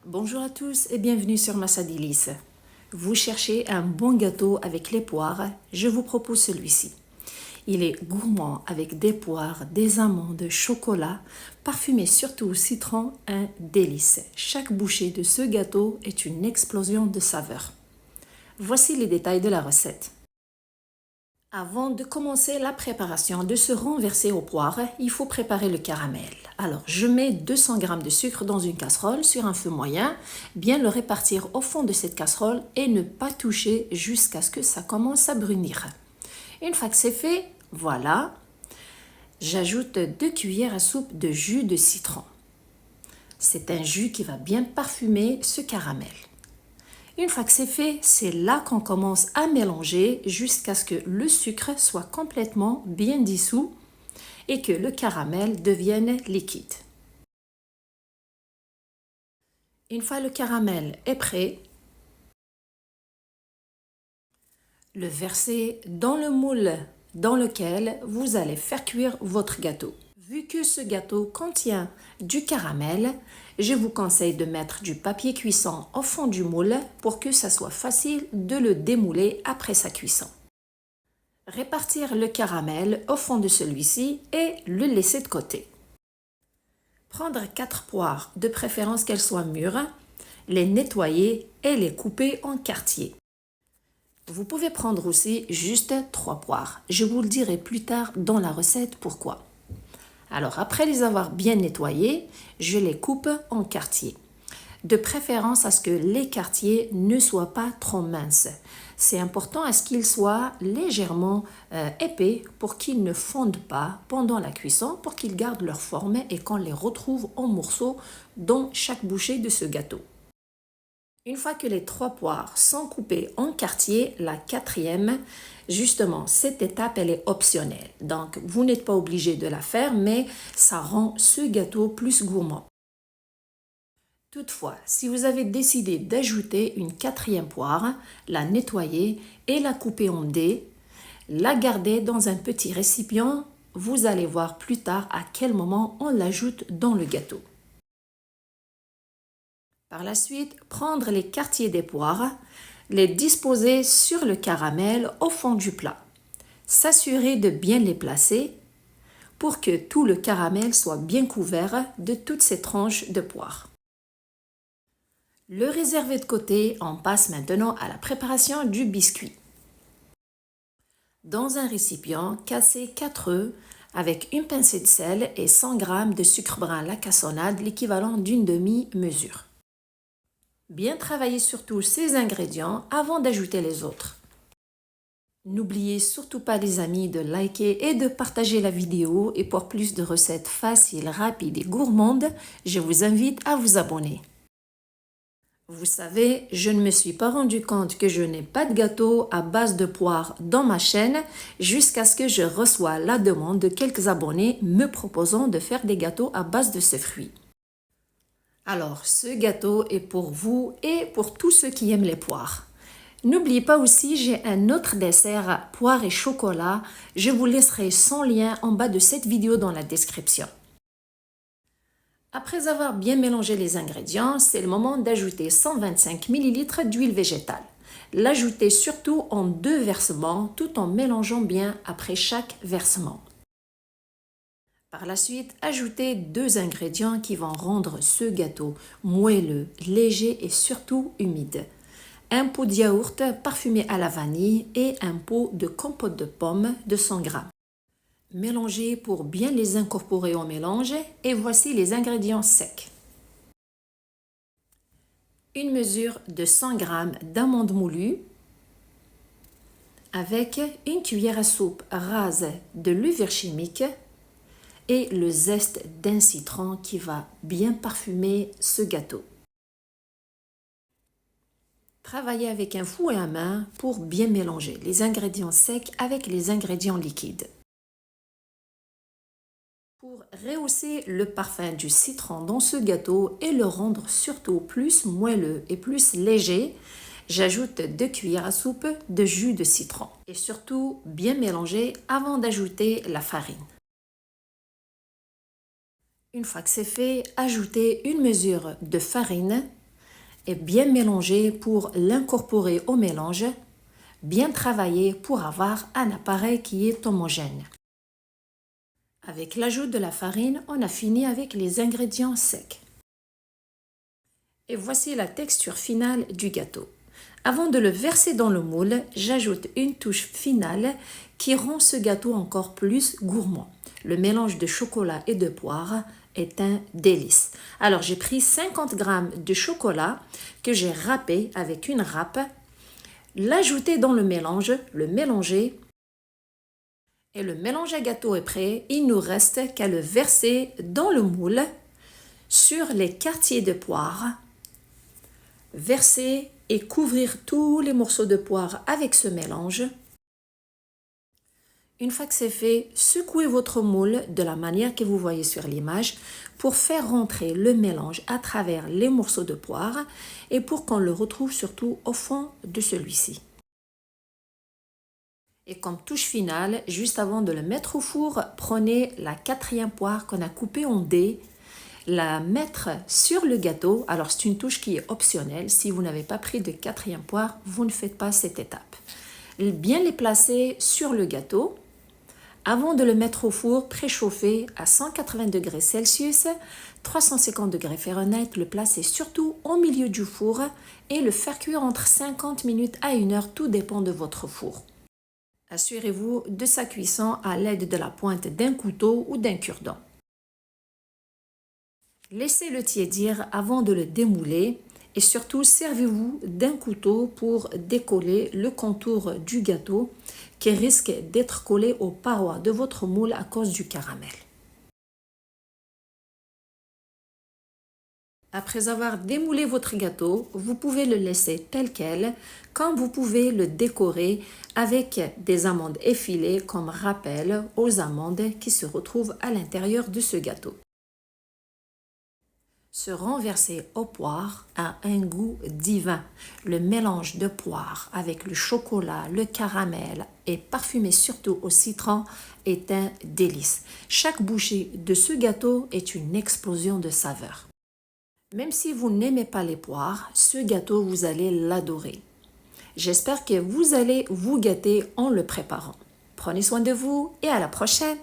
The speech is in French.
Bonjour à tous et bienvenue sur Massa Délices. Vous cherchez un bon gâteau avec les poires, je vous propose celui-ci. Il est gourmand avec des poires, des amandes, chocolat, parfumé surtout au citron, un délice. Chaque bouchée de ce gâteau est une explosion de saveurs. Voici les détails de la recette. Avant de commencer la préparation de ce renversé aux poires, il faut préparer le caramel. Alors, je mets 200 g de sucre dans une casserole sur un feu moyen, bien le répartir au fond de cette casserole et ne pas toucher jusqu'à ce que ça commence à brunir. Une fois que c'est fait, voilà, j'ajoute 2 cuillères à soupe de jus de citron. C'est un jus qui va bien parfumer ce caramel. Une fois que c'est fait, c'est là qu'on commence à mélanger jusqu'à ce que le sucre soit complètement bien dissous et que le caramel devienne liquide. Une fois le caramel est prêt, le verser dans le moule dans lequel vous allez faire cuire votre gâteau. Vu que ce gâteau contient du caramel, je vous conseille de mettre du papier cuisson au fond du moule pour que ça soit facile de le démouler après sa cuisson. Répartir le caramel au fond de celui-ci et le laisser de côté. Prendre 4 poires, de préférence qu'elles soient mûres, les nettoyer et les couper en quartiers. Vous pouvez prendre aussi juste 3 poires. Je vous le dirai plus tard dans la recette pourquoi. Alors, après les avoir bien nettoyés, je les coupe en quartiers. De préférence à ce que les quartiers ne soient pas trop minces. C'est important à ce qu'ils soient légèrement épais pour qu'ils ne fondent pas pendant la cuisson, pour qu'ils gardent leur forme et qu'on les retrouve en morceaux dans chaque bouchée de ce gâteau. Une fois que les 3 poires sont coupées en quartiers, la 4e, justement, cette étape, elle est optionnelle. Donc, vous n'êtes pas obligé de la faire, mais ça rend ce gâteau plus gourmand. Toutefois, si vous avez décidé d'ajouter une 4e poire, la nettoyer et la couper en dés, la garder dans un petit récipient, vous allez voir plus tard à quel moment on l'ajoute dans le gâteau. Par la suite, prendre les quartiers des poires, les disposer sur le caramel au fond du plat. S'assurer de bien les placer pour que tout le caramel soit bien couvert de toutes ces tranches de poires. Le réserver de côté, on passe maintenant à la préparation du biscuit. Dans un récipient, cassez 4 œufs avec une pincée de sel et 100 g de sucre brun à la cassonade, l'équivalent d'une demi-mesure. Bien travailler sur tous ces ingrédients avant d'ajouter les autres. N'oubliez surtout pas les amis de liker et de partager la vidéo et pour plus de recettes faciles, rapides et gourmandes, je vous invite à vous abonner. Vous savez, je ne me suis pas rendu compte que je n'ai pas de gâteau à base de poire dans ma chaîne jusqu'à ce que je reçois la demande de quelques abonnés me proposant de faire des gâteaux à base de ces fruits. Alors, ce gâteau est pour vous et pour tous ceux qui aiment les poires. N'oubliez pas aussi, j'ai un autre dessert à poire et chocolat. Je vous laisserai son lien en bas de cette vidéo dans la description. Après avoir bien mélangé les ingrédients, c'est le moment d'ajouter 125 ml d'huile végétale. L'ajouter surtout en 2 versements tout en mélangeant bien après chaque versement. Par la suite, ajoutez 2 ingrédients qui vont rendre ce gâteau moelleux, léger et surtout humide. Un pot de yaourt parfumé à la vanille et un pot de compote de pommes de 100 g. Mélangez pour bien les incorporer au mélange et voici les ingrédients secs. Une mesure de 100 g d'amandes moulues avec une cuillère à soupe rase de levure chimique et le zeste d'un citron qui va bien parfumer ce gâteau. Travaillez avec un fouet à main pour bien mélanger les ingrédients secs avec les ingrédients liquides. Pour rehausser le parfum du citron dans ce gâteau et le rendre surtout plus moelleux et plus léger, j'ajoute 2 cuillères à soupe de jus de citron et surtout bien mélanger avant d'ajouter la farine. Une fois que c'est fait, ajoutez une mesure de farine et bien mélanger pour l'incorporer au mélange. Bien travailler pour avoir un appareil qui est homogène. Avec l'ajout de la farine, on a fini avec les ingrédients secs. Et voici la texture finale du gâteau. Avant de le verser dans le moule, j'ajoute une touche finale qui rend ce gâteau encore plus gourmand. Le mélange de chocolat et de poire est un délice. Alors j'ai pris 50 g de chocolat que j'ai râpé avec une râpe, l'ajouter dans le mélange, le mélanger. Et le mélange à gâteau est prêt, il nous reste qu'à le verser dans le moule sur les quartiers de poire. Verser et couvrir tous les morceaux de poire avec ce mélange. Une fois que c'est fait, secouez votre moule de la manière que vous voyez sur l'image pour faire rentrer le mélange à travers les morceaux de poire et pour qu'on le retrouve surtout au fond de celui-ci. Et comme touche finale, juste avant de le mettre au four, prenez la 4e poire qu'on a coupée en dés, la mettre sur le gâteau. Alors c'est une touche qui est optionnelle. Si vous n'avez pas pris de 4e poire, vous ne faites pas cette étape. Bien les placer sur le gâteau. Avant de le mettre au four, préchauffer à 180 degrés Celsius, 350 degrés Fahrenheit, le placer surtout au milieu du four et le faire cuire entre 50 minutes à 1 heure, tout dépend de votre four. Assurez-vous de sa cuisson à l'aide de la pointe d'un couteau ou d'un cure-dent. Laissez-le tiédir avant de le démouler et surtout servez-vous d'un couteau pour décoller le contour du gâteau qui risque d'être collé aux parois de votre moule à cause du caramel. Après avoir démoulé votre gâteau, vous pouvez le laisser tel quel, comme vous pouvez le décorer avec des amandes effilées comme rappel aux amandes qui se retrouvent à l'intérieur de ce gâteau. Ce renversé aux poires a un goût divin. Le mélange de poire avec le chocolat, le caramel et parfumé surtout au citron est un délice. Chaque bouchée de ce gâteau est une explosion de saveurs. Même si vous n'aimez pas les poires, ce gâteau, vous allez l'adorer. J'espère que vous allez vous gâter en le préparant. Prenez soin de vous et à la prochaine!